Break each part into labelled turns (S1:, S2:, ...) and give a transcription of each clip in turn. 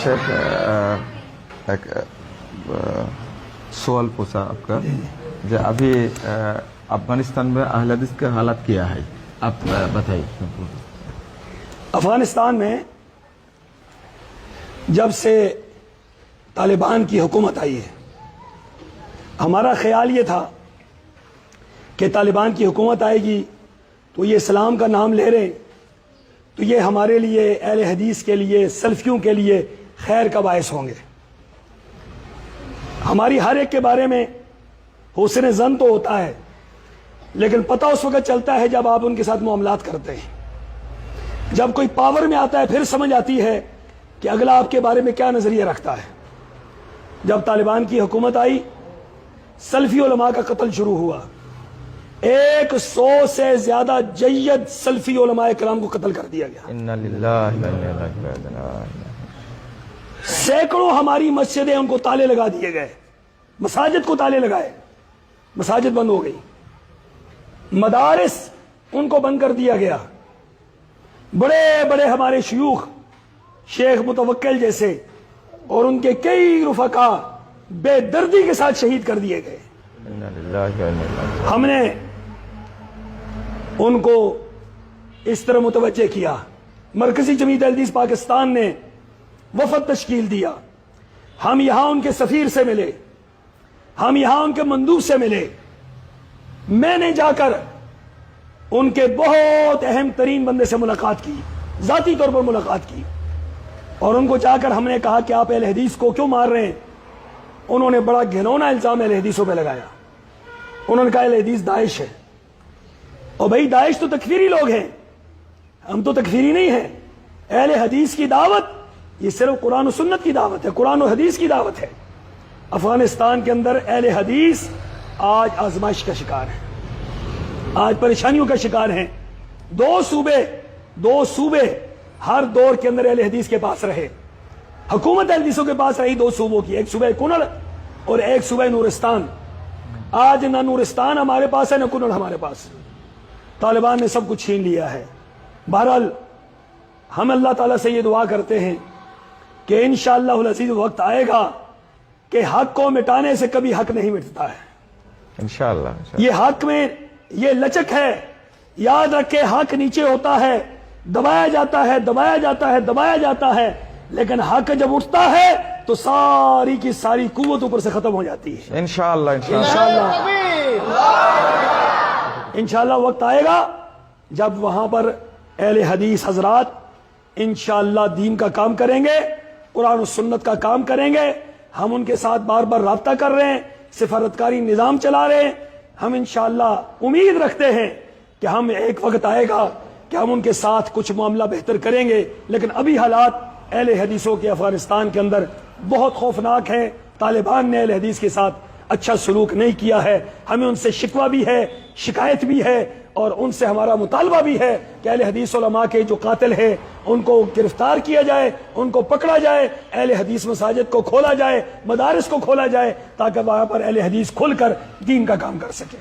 S1: شیخ ایک سوال پوچھا آپ کا جو ابھی افغانستان میں اہل حدیث کا حالت کیا ہے آپ بتائیے.
S2: افغانستان میں جب سے طالبان کی حکومت آئی ہے ہمارا خیال یہ تھا کہ طالبان کی حکومت آئے گی تو یہ اسلام کا نام لے رہے تو یہ ہمارے لیے اہل حدیث کے لیے سلفیوں کے لیے خیر کا باعث ہوں گے. ہماری ہر ایک کے بارے میں حسن ظن تو ہوتا ہے لیکن پتہ اس وقت چلتا ہے جب آپ ان کے ساتھ معاملات کرتے ہیں. جب کوئی پاور میں آتا ہے پھر سمجھ آتی ہے کہ اگلا آپ کے بارے میں کیا نظریہ رکھتا ہے. جب طالبان کی حکومت آئی سلفی علماء کا قتل شروع ہوا. 100 سے زیادہ جید سلفی علماء کرام کو قتل کر دیا گیا.
S1: انا للہ و انا الیہ راجعون.
S2: سینکڑوں ہماری مسجدیں ان کو تالے لگا دیے گئے. مساجد کو تالے لگائے, مساجد بند ہو گئی. مدارس ان کو بند کر دیا گیا. بڑے بڑے ہمارے شیوخ شیخ متوکل جیسے اور ان کے کئی رفقا بے دردی کے ساتھ شہید کر دیے گئے.
S1: انا للہ و انا الیہ راجعون.
S2: ہم نے ان کو اس طرح متوجہ کیا. مرکزی جمعیت اہل حدیث پاکستان نے وفد تشکیل دیا. ہم یہاں ان کے سفیر سے ملے, ہم یہاں ان کے مندوب سے ملے. میں نے جا کر ان کے بہت اہم ترین بندے سے ملاقات کی, ذاتی طور پر ملاقات کی, اور ان کو جا کر ہم نے کہا کہ آپ اہل حدیث کو کیوں مار رہے ہیں. انہوں نے بڑا گھنونا الزام اہل حدیثوں پہ لگایا. انہوں نے کہا اہل حدیث داعش ہے. اور بھائی داعش تو تکفیری لوگ ہیں, ہم تو تکفیری نہیں ہیں. اہل حدیث کی دعوت یہ صرف قرآن و سنت کی دعوت ہے, قرآن و حدیث کی دعوت ہے. افغانستان کے اندر اہل حدیث آج آزمائش کا شکار ہے, آج پریشانیوں کا شکار ہیں. دو صوبے ہر دور کے اندر اہل حدیث کے پاس رہے. حکومت اہل حدیثوں کے پاس رہی دو صوبوں کی, ایک صوبہ کنڑ اور ایک صوبہ نورستان. آج نہ نورستان ہمارے پاس ہے نہ کنڑ ہمارے پاس. طالبان نے سب کچھ چھین لیا ہے. بہرحال ہم اللہ تعالیٰ سے یہ دعا کرتے ہیں کہ انشاءاللہ العزیز وقت آئے گا کہ حق کو مٹانے سے کبھی حق نہیں مٹتا ہے.
S1: انشاءاللہ
S2: یہ حق میں یہ لچک ہے. یاد رکھے حق نیچے ہوتا ہے, دبایا جاتا ہے, دبایا جاتا ہے, دبایا جاتا ہے, لیکن حق جب اٹھتا ہے تو ساری کی ساری قوت اوپر سے ختم ہو جاتی ہے.
S1: انشاءاللہ
S2: انشاءاللہ وقت آئے گا جب وہاں پر اہل حدیث حضرات انشاءاللہ دین کا کام کریں گے, قرآن و سنت کا کام کریں گے. ہم ان کے ساتھ بار بار رابطہ کر رہے ہیں, سفارتکاری نظام چلا رہے ہیں. ہم انشاءاللہ امید رکھتے ہیں کہ ہم ایک وقت آئے گا کہ ہم ان کے ساتھ کچھ معاملہ بہتر کریں گے. لیکن ابھی حالات اہل حدیثوں کے افغانستان کے اندر بہت خوفناک ہیں. طالبان نے اہل حدیث کے ساتھ اچھا سلوک نہیں کیا ہے. ہمیں ان سے شکوہ بھی ہے, شکایت بھی ہے, اور ان سے ہمارا مطالبہ بھی ہے کہ اہل حدیث علماء کے جو قاتل ہیں ان کو گرفتار کیا جائے, ان کو پکڑا جائے, اہل حدیث مساجد کو کھولا جائے, مدارس کو کھولا جائے, تاکہ وہاں پر اہل حدیث کھل کر دین کا کام کر سکے.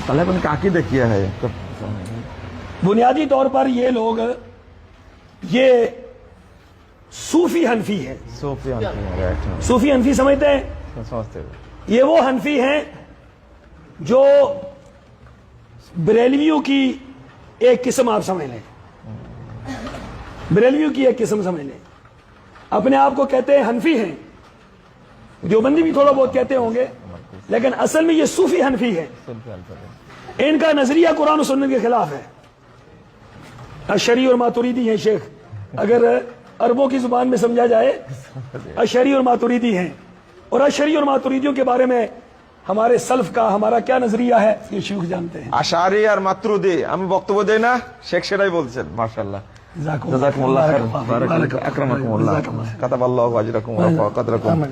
S1: طالبان کا عقیدہ کیا ہے؟
S2: بنیادی طور پر یہ لوگ یہ صوفی حنفی ہیں. صوفی حنفی سمجھتے ہیں؟ یہ وہ حنفی ہیں جو بریلویوں کی ایک قسم آپ سمجھ لیں, بریلویوں کی ایک قسم سمجھ لیں. اپنے آپ کو کہتے ہیں حنفی ہیں, دیوبندی بھی تھوڑا بہت کہتے ہوں گے, لیکن اصل میں یہ صوفی حنفی ہے. ان کا نظریہ قرآن و سنت کے خلاف ہے. اشعری اور ماتریدی ہیں شیخ, اگر عربوں کی زبان میں سمجھا جائے اشعری اور ماتریدی ہیں. اور اشعری اور ماتریدیوں کے بارے میں ہمارے سلف کا ہمارا کیا نظریہ ہے یہ شیخ جانتے ہیں.
S1: আশারি আর মাতুরিদি আমি বক্তব্য দেই না, শেখ সেটাই বলছেন. মাশাআল্লাহ, জাযাকুমুল্লাহ খাইর, বারাকাতুহু, আকরামাকুমুল্লাহ, কাতাবাল্লাহু আজরাকুম ওয়া রাফা কদরাকুম.